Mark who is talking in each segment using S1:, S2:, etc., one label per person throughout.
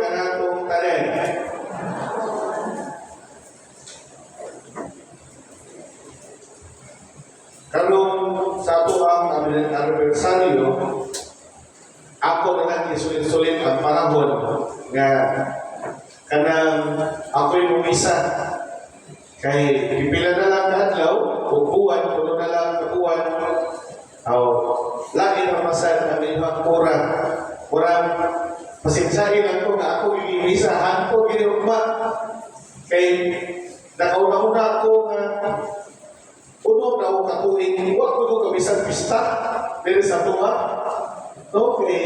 S1: kanatong tanan. Karong sa ato ang anibersaryo, ako na lang isulit-sulit ang panahon nga kanang ako'y mumisa. Kay pipila na lang na adlaw, o buwan, puno na lang na buwan, lagi na masal ang inyong kurang. Kurang pasinsahin lang ko na ako iniwisahan ko, ginirugma. Kay nakauna-una ako nga puno na ako katuing, huwag ko doon kamisang pista, dili sa tuwa. No? Kay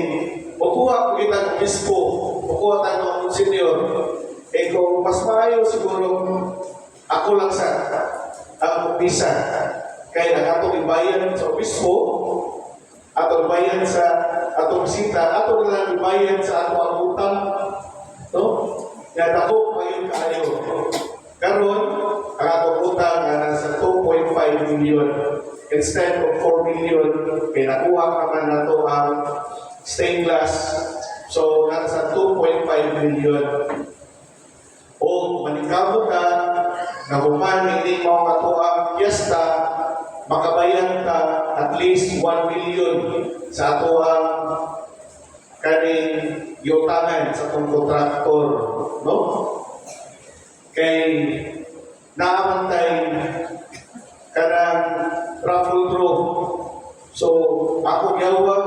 S1: makuha ko kita ng bispo, makuha tayo ng senior. Eh kung mas maayo siguro, ako lang sa ang umpisa. Kaya nakatong ibayan sa obispo, atong ibayan sa atong bisita, atong lang ibayan sa ato ang utang. No? Kaya ako mayon kaayo. Karon ang atong utang na nasa 2.5 million instead of 4 million. Kaya nakuha naman na to ang stained glass. So nasa 2.5 million. O manikabo ka, nakuman hindi mo ato ang piyesta, makabayan ka at least 1 million sa ato ang kaning yutangan sa itong kontraktor. No? Kay naamantay kanang raffle draw. So, ako gawag,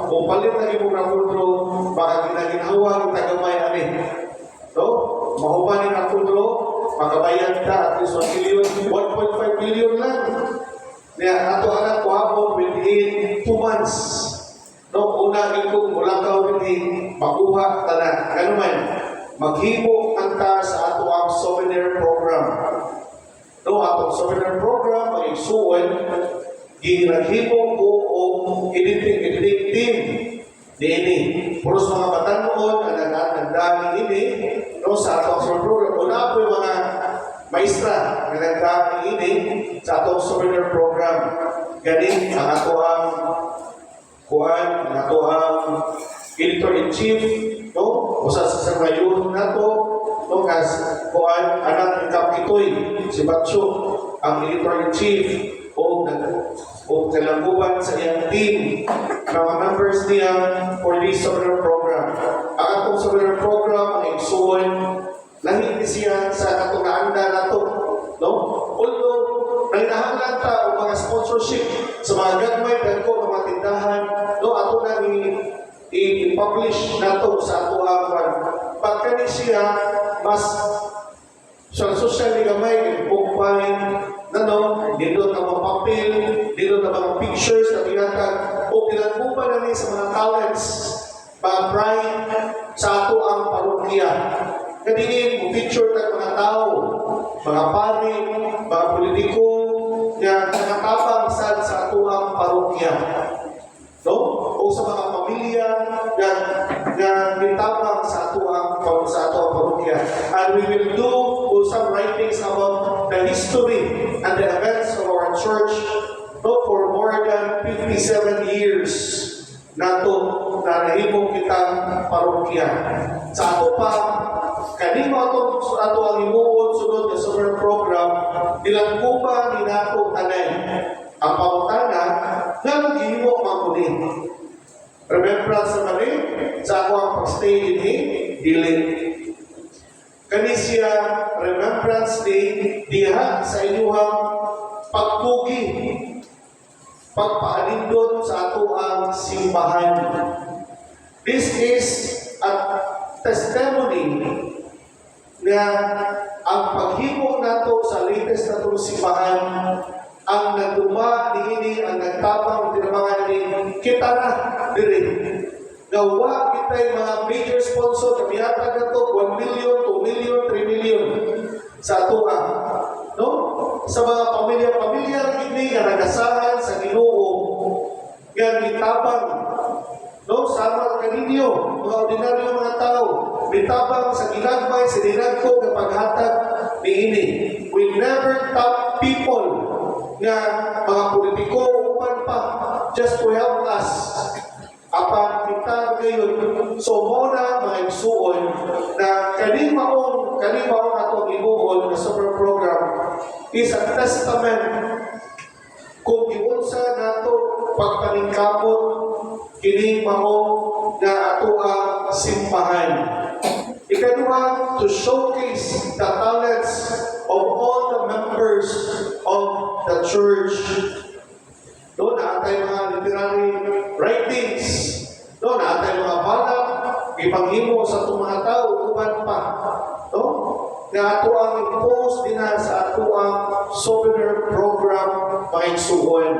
S1: kung palit na yung raffle draw, baka ginaginawa yung tagamay amin. No? Mahuman yung raffle draw, makabayan ka at least 1 million, 1.5 million lang. Kaya ato anak ko hapon within 2 months. No, una ko mula ka within makuha tanan. Ano man, maghimo anta sa ato ang souvenir program. No, atong souvenir program ay isuon ginaghimo ko og editing team niini. Puros mga batanon ang nagdami ini no sa atong souvenir program. Una po yung mga maestra nga nagdami ini sa atong souvenir program. Ganing ang ato ang kuan, ang ato ang editor-in-chief, no? Usa sa sarmayon nato, no? Kas kuan, anak ni Kapitoy, si Batso, ang editor-in-chief, o kalambuban sa iyang team, mga members niya for this souvenir program. Ang atong souvenir program, ang igsuon, langit ni siya sa atong naanda nato, no? Although, nanginahanglan ta o mga sponsorship sa mga gagmay dagko ng mga tindahan, no, ato na i-publish nato sa ato ang pagkani siya mas sa social gamay pagpain no, dito na mga papel, dito na mga pictures na pinatag o pinagbuban na sa mga talents pa-pride sa ato ang parokya. Kaninin, picture ng mga tao, mga pari, mga politiko, na nakatabang sa ato ang parokya. No? O sa mga pamilya na nitabang sa ato ang parokya. And we will do some writings about the history and the events of our church, no, for more than 57 years nato na nahimong kitang parokya. Sa ato pa, kanimo ato ang imuon sunod sa souvenir program, dilangkuba ni nato tanan. Ang pamutana, nga nag-ihimo makuni. Remembrance sa mali, sa ako ang pag-stay ini, dili. Kani siya, Remembrance Day, diha sa inyong pagpugi, pagpaanindot sa ato ang simbahan. This is a testimony na ang paghimo nato sa latest na itong simbahan, ang nagduma niini, ang nagtabang, tinabangan ni kita na diri. Gawa kita mga major sponsor, kamiyata na ito, 1 million, 2 million, 3 million sa atua. No? Sa mga pamilya ini nga nagasahan sa Ginoo, nga mitabang, no? Sama kaninyo, mga ordinaryo mga tao, mitabang sa ginagmay, sa dinagko, kapag hatag niini. We never top people nga mga politiko upan pa just to help us apan kita ngayon so mo na mga is a testament kung giunsa nato pagpaningkamot kini mao nga ato ang simbahan. Ikaduha, to showcase the talents of all the members of the church. Doon naatay mga literary writings. Doon naatay mga balak, ipanghimo sa itong mga tao, uban pa. No? Nga ato ang i-post din sa ato ang souvenir program pangigsuon.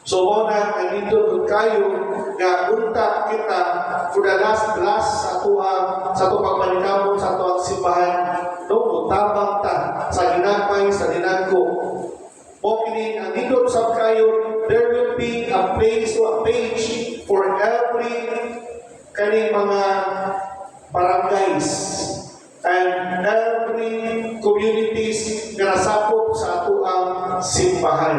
S1: So, muna, nandito kayo nga unta kita for the last class sa ato pagpanikamon sa ato ang simbahan. No? Mutabang ta sa ginagmay, sa dinagko. Okay, nandito sa kayo, there will be a place or a page for every kaning mga barangays and every communities na nasapop sa ato ang simbahan.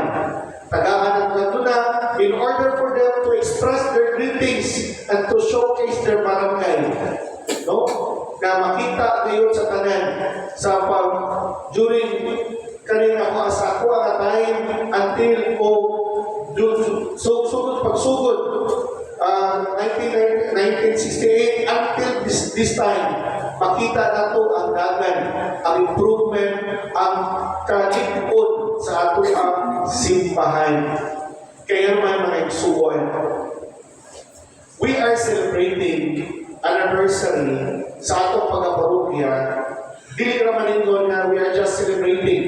S1: Tagaan ang na in order for them to express their greetings and to showcase their barangay. No? Na makita ngayon sa tanan sa during kanina ako sa ako ang time until pagsugod 1968 until this time makita na to ang dagan, ang improvement, ang kaligpod sa ato ang simbahan. Kaya naman mga igsuon, we are celebrating anniversary sa atong pagkaparokya. Dili naman ninyo na we are just celebrating.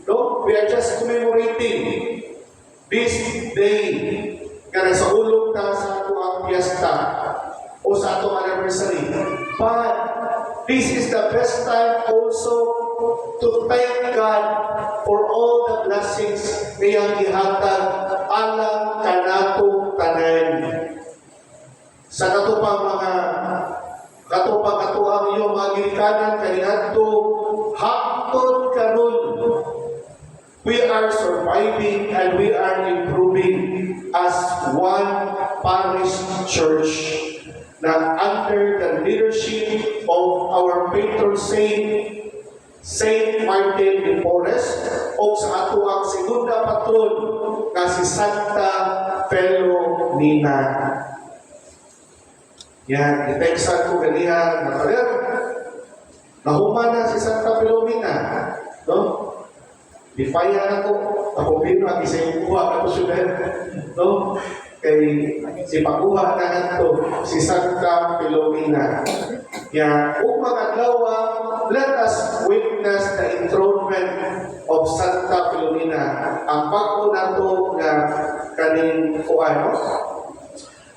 S1: No? We are just commemorating this day nga nasa ulog na sa ato ang piyesta o sa atong anniversary. But this is the best time also to thank God for all the blessings na iyang ihatag alang kanatong tanan. Sa katupang katuang iyong mga ginikanan kaniadto hangtod karon, we are surviving and we are improving as one parish church na under the leadership of our patron saint, Saint Martin de Porres, o sa ato ang segunda patron na si Santa Filomena. Yan, iteksan ko ganihan na kaler. Nahuman na si Santa Filomena. No? Dipaya na ko. Ako din ang isang kuha na ko sudan. No? Kay si pakuha na nato si Santa Filomena. Yan, kung mag-adlawa, let us witness the enthronement of Santa Filomena. Ang pag-o nato na kaning kuha, no?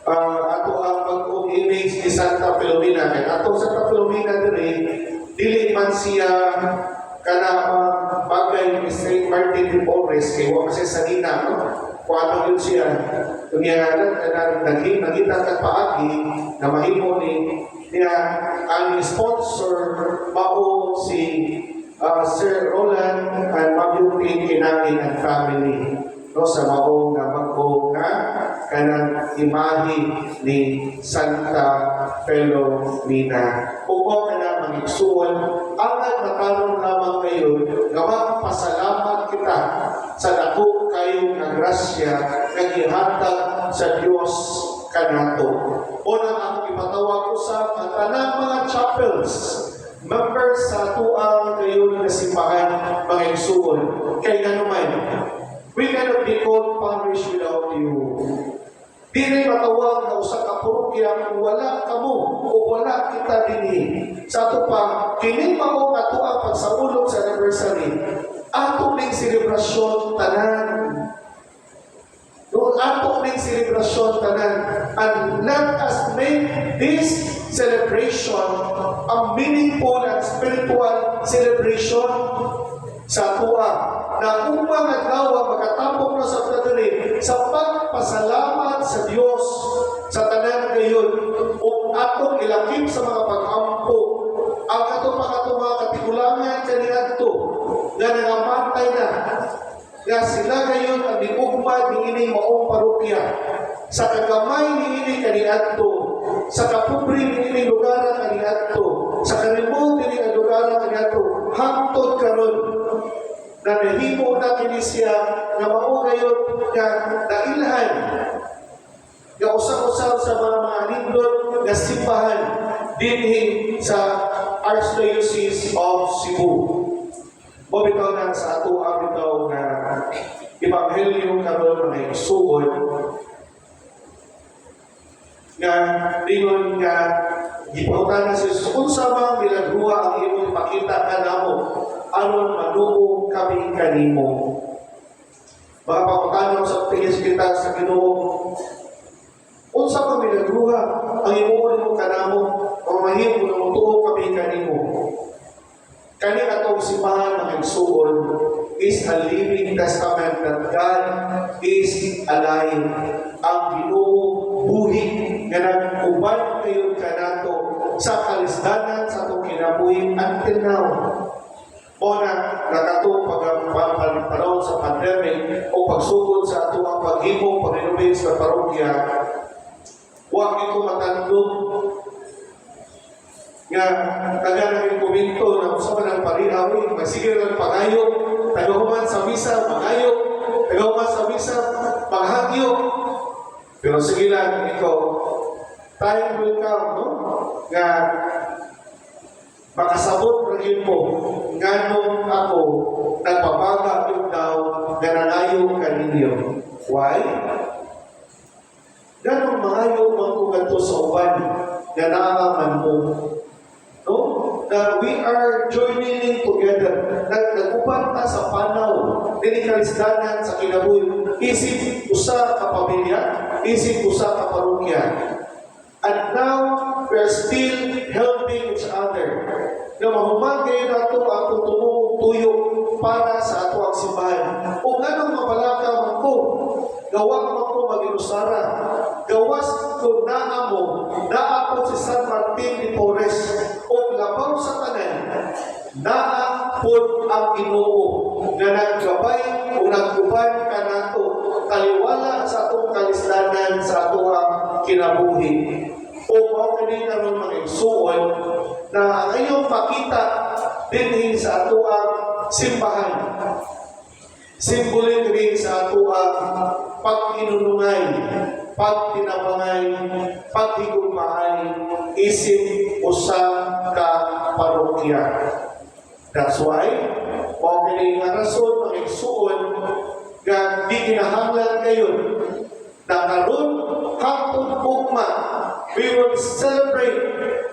S1: Ato ang pag-o image ni Santa Filomena. Kaya ato Santa Filomena dili man siya kana bagay ni Saint Martin de Porres kay wa kasi sa nina, no? Kung ano yun siya, kunyaran na naging paagi na mahimo niya ang sponsor mao si Sir Roland and Mabuting Kinangin and family. No, sa mao nga magko nga kanang imahe ni Santa Filomena. Upo ka na magigsuon, ang nagmatarong lamang kayo nga magpasalamat kita sa dako kayong nga grasya nga gihatag sa Dios kanato. Unang ako ipatawag usab ang tanang mga chapels, members sa tuang kayo nga simbahan mga igsuon. Kay naman, we cannot be called parish without you. Di rin matawag na usa ka parokya kung wala kamo o wala kita dinhi. Sa ato pa, kining mao nga tuang pagsaulog sa anniversary, ato ning selebrasyon tanan. Doon ato ning selebrasyon tanan. And let us make this celebration a meaningful and spiritual celebration sa tuwa na upang adlaw makatapok na sa pagdiri sa pagpasalamat sa Dios sa tanan gayon o atong ilakip sa mga pag-ampo ang atong mga katigulangan kaniadto nga nangamatay na nga sila gayon ang diugma ni ining maong parokya sa kagamay ni ining kaniadto sa kapobre ni ining lugar kaniadto sa karimot ni ining lugar kaniadto hangtod karon iglesia nga mao gayon nga dailhan nga usap-usap sa mga nindot nga simbahan dinhi sa Archdiocese of Cebu. Mo bitaw na sa ato ang bitaw nga ebanghelyo karon mga igsuon nga lingon nga gipautan na sa unsa bang bilaghuwa ang imong ipakita kanamo aron maduo kami kanimo. Mga pangutanaw sa tingis kita sa Ginoo, unsa bang bilaghuwa ang imong kanamo o mahimo na tuo kami kanimo. Kani atong simbahan ng igsuon is a living testament that God is alive. Ang Ginoo buhi nga nag-uban kayo kanato sa kalisdanan sa itong kinabuhi until now. O na nakatong pagpanahon sa pandemic o pagsugod sa ato ang paghimo, pag-renovate sa parokya, huwag ito matandog nga taga ng komento na usapan ng parihawi, magsigil ng pangayo, tagahuman sa misa, pangayo, tagahuman sa misa, panghagyo. Pero sige lang, ikaw, time will come, no? Nga makasabot rin mo, nganong ako, nagpapaga yung daw, nga nangayo kaninyo. Why? Ganong mangayo magkuganto sa uban, nga naangaman mo. No? Na we are joining together. Nag-upan ta sa panaw, dinikalisdanan sa kinabuhi. Isip usa ka pamilya, isip usa ka parokya. And now, we are still helping each other. Na mahuman kayo na ito ang tutulong tuyo para sa ato ang simbahan. O ganong mabalaka man ko, gawag man ko mag-inusara, gawas ko naa mo, naa po si San Martin de Porres, o labaw sa tanan, naa po ang Ginoo na naggabay o nagkuban ka nato, kaliwala sa atong kalisdanan sa ato ang kinabuhi. O mao kini karon mga igsuon na ang iyong makita dinhi sa ato ang simbahan. Simbolik rin sa ato ang pagkinunungay, pagtinabangay, paghigugmaay, isip usa ka parokya. That's why, mao kini nga rason mga igsuon nga di kinahanglan kayo na karon hangtod ugma we will celebrate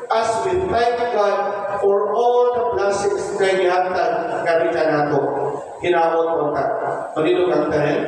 S1: as we thank God for all the blessings na gihatag nga nato. Hinawot mo ta. Malino kang tayo.